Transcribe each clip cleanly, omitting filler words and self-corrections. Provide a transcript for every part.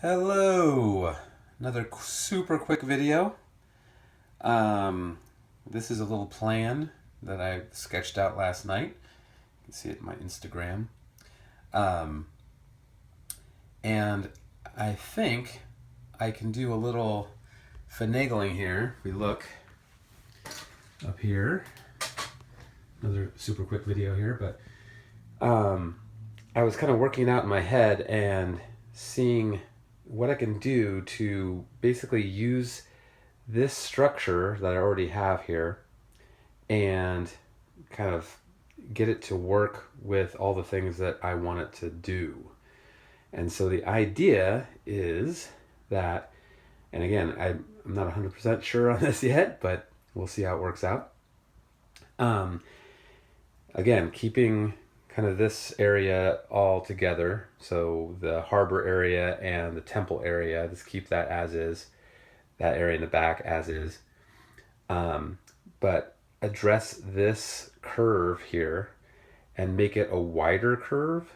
Hello! Another super quick video. This is a little plan that I sketched out last night. You can see it in my Instagram. Um, and I think I can do a little finagling here. If we look up here, another super quick video here, but I was kind of working out in my head and seeing what I can do to basically use this structure that I already have here and kind of get it to work with all the things that I want it to do. And so the idea is that, and again, I'm not 100% sure on this yet, but we'll see how it works out. Again, keeping kind of this area all together. So the harbor area and the temple area, just keep that as is. That area in the back as is. But address this curve here and make it a wider curve.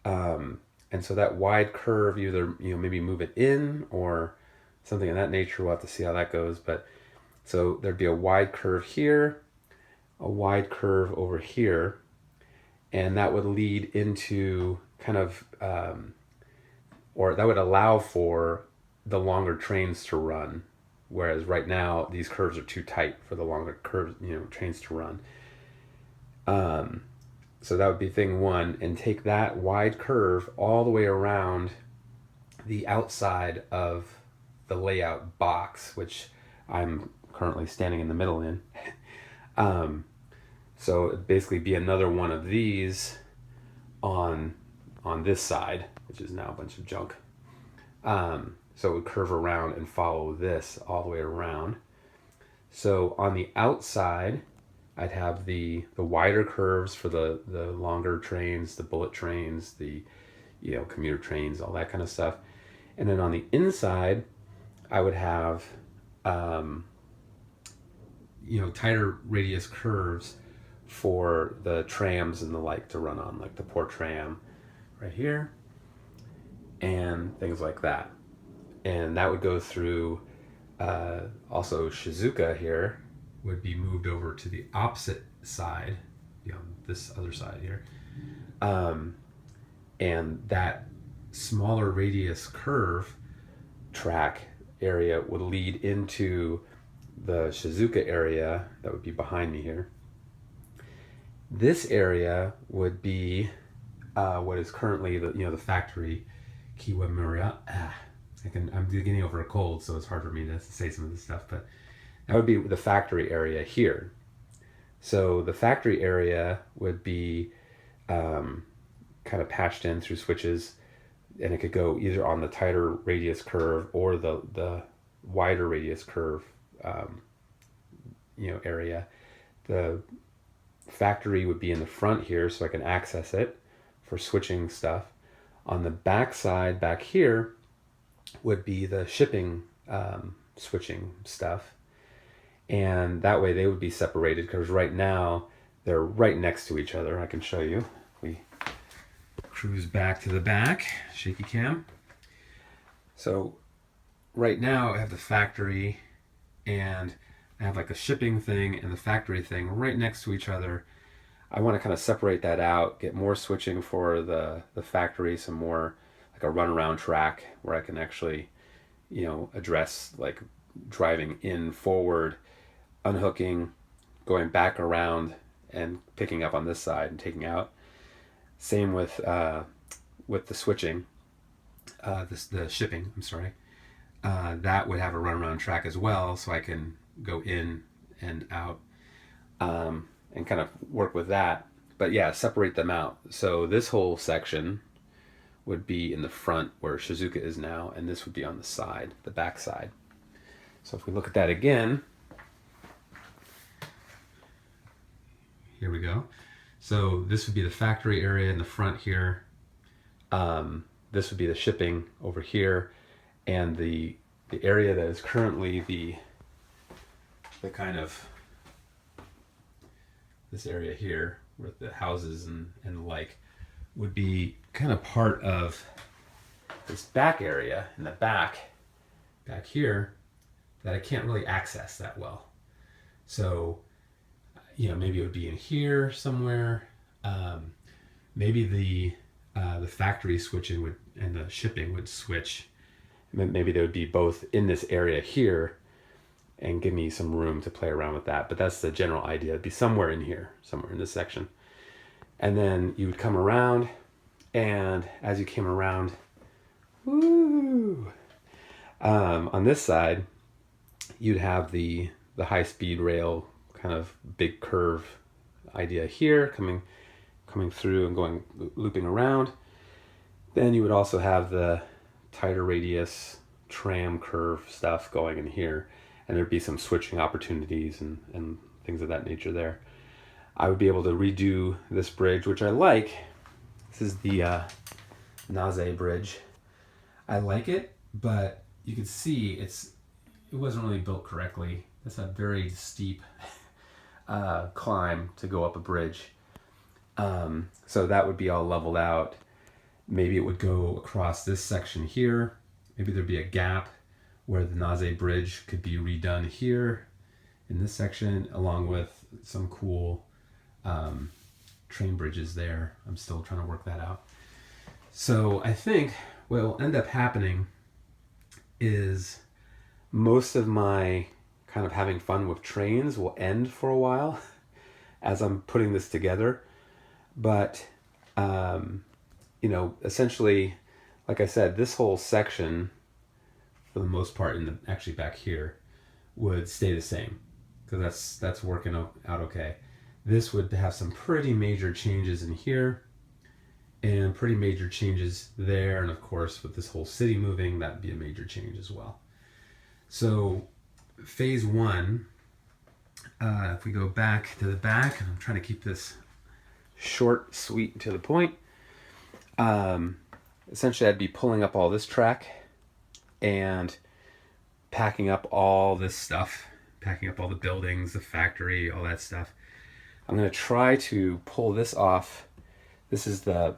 And so that wide curve, either maybe move it in or something of that nature. We'll have to see how that goes. But so there'd be a wide curve here, a wide curve over here, and that would lead into kind of, or that would allow for the longer trains to run. Whereas right now, these curves are too tight for the longer curves, trains to run. So that would be thing one, and take that wide curve all the way around the outside of the layout box, which I'm currently standing in the middle in. So it'd basically be another one of these on this side, which is now a bunch of junk. So it would curve around and follow this all the way around. So on the outside, I'd have the wider curves for the longer trains, the bullet trains, the commuter trains, all that kind of stuff. And then on the inside, I would have tighter radius curves for the trams and the like to run on, like the port tram right here and things like that. And that would go through also Shizuka here would be moved over to the opposite side, this other side here. And that smaller radius curve track area would lead into the Shizuka area that would be behind me here. This area would be what is currently the factory Kiwamura. I'm getting over a cold, so it's hard for me to say some of this stuff, but that would be the factory area here. So the factory area would be kind of patched in through switches, and it could go either on the tighter radius curve or the wider radius curve area. The factory would be in the front here, so I can access it for switching stuff. On the back side back here would be the shipping switching stuff, and that way they would be separated, because right now they're right next to each other. I can show you. We cruise back to the back, shaky cam. So right now I have the factory, and I have like a shipping thing and the factory thing right next to each other. I want to kind of separate that out, get more switching for the factory, some more like a runaround track where I can actually, address like driving in forward, unhooking, going back around and picking up on this side and taking out. Same with the switching, the shipping, I'm sorry. That would have a runaround track as well, so I can go in and out and kind of work with that. But yeah, separate them out. So this whole section would be in the front where Shizuka is now, and this would be on the side, the back side. So if we look at that again, here we go. So this would be the factory area in the front here. This would be the shipping over here, and the area that is currently the kind of this area here with the houses and the like would be kind of part of this back area in the back here that I can't really access that well. So, maybe it would be in here somewhere. Maybe the factory switching would and the shipping would switch. Maybe they would be both in this area here and give me some room to play around with that. But that's the general idea. It'd be somewhere in here, somewhere in this section. And then you would come around, and as you came around, on this side, you'd have the high-speed rail kind of big curve idea here coming through and going looping around. Then you would also have the tighter radius tram curve stuff going in here, and there'd be some switching opportunities and things of that nature there. I would be able to redo this bridge, which I like. This is the Naze bridge. I like it, but you can see it wasn't really built correctly. It's a very steep climb to go up a bridge. So that would be all leveled out. Maybe it would go across this section here. Maybe there'd be a gap where the Naze bridge could be redone here in this section, along with some cool train bridges there. I'm still trying to work that out. So I think what will end up happening is most of my kind of having fun with trains will end for a while as I'm putting this together. But, essentially, like I said, this whole section, for the most part, actually back here, would stay the same, because that's working out okay. This would have some pretty major changes in here, and pretty major changes there, and of course, with this whole city moving, that'd be a major change as well. So, phase one, if we go back to the back, and I'm trying to keep this short, sweet, and to the point. Essentially, I'd be pulling up all this track and packing up all this stuff, packing up all the buildings, the factory, all that stuff. I'm going to try to pull this off. This is the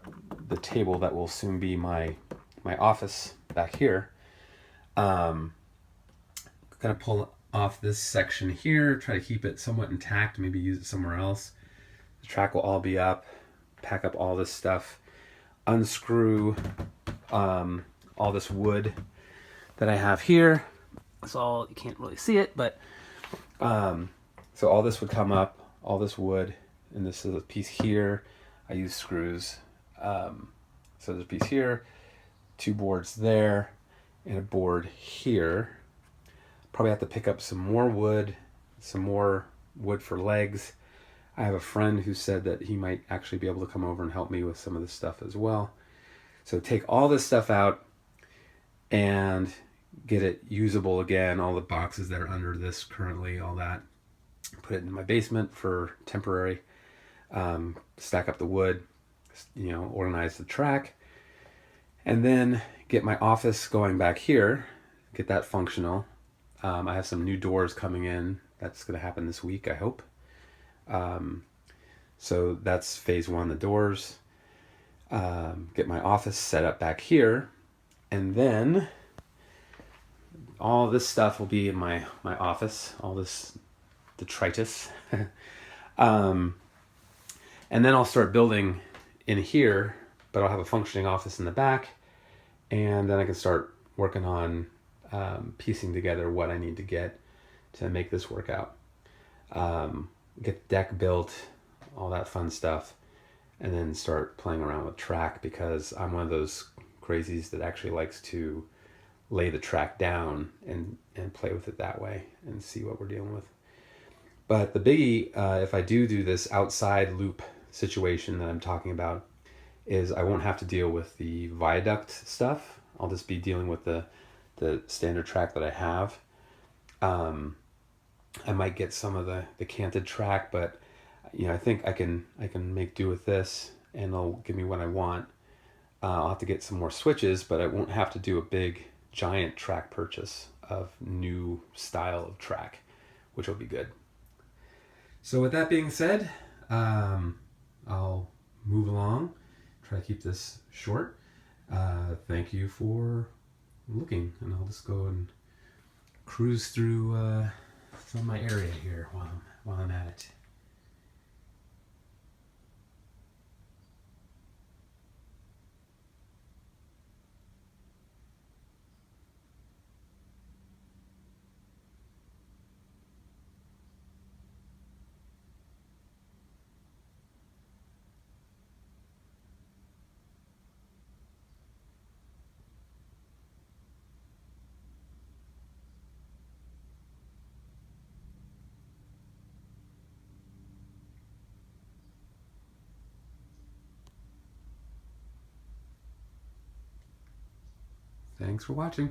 table that will soon be my office back here. Going to pull off this section here, try to keep it somewhat intact, maybe use it somewhere else. The track will all be up, pack up all this stuff, unscrew all this wood that I have here. It's all, you can't really see it, but so all this would come up, all this wood, and this is a piece here. I use screws. So there's a piece here, 2 boards there, and a board here. Probably have to pick up some more wood for legs. I have a friend who said that he might actually be able to come over and help me with some of this stuff as well. So take all this stuff out and get it usable again, all the boxes that are under this currently, all that. Put it in my basement for temporary. Stack up the wood, organize the track, and then get my office going back here, get that functional. I have some new doors coming in. That's going to happen this week, I hope. So that's phase one, the doors. Get my office set up back here, and then all this stuff will be in my office, all this detritus. And then I'll start building in here, but I'll have a functioning office in the back, and then I can start working on piecing together what I need to get to make this work out. Get the deck built, all that fun stuff, and then start playing around with track, because I'm one of those crazies that actually likes to lay the track down and play with it that way and see what we're dealing with. But the biggie, if I do this outside loop situation that I'm talking about, is I won't have to deal with the viaduct stuff. I'll just be dealing with the standard track that I have. I might get some of the canted track, but I think I can make do with this, and it'll give me what I want. I'll have to get some more switches, but I won't have to do a big giant track purchase of new style of track, which will be good. So with that being said, I'll move along, try to keep this short. Thank you for looking, and I'll just go and cruise through some of my area here while I'm at it. Thanks for watching.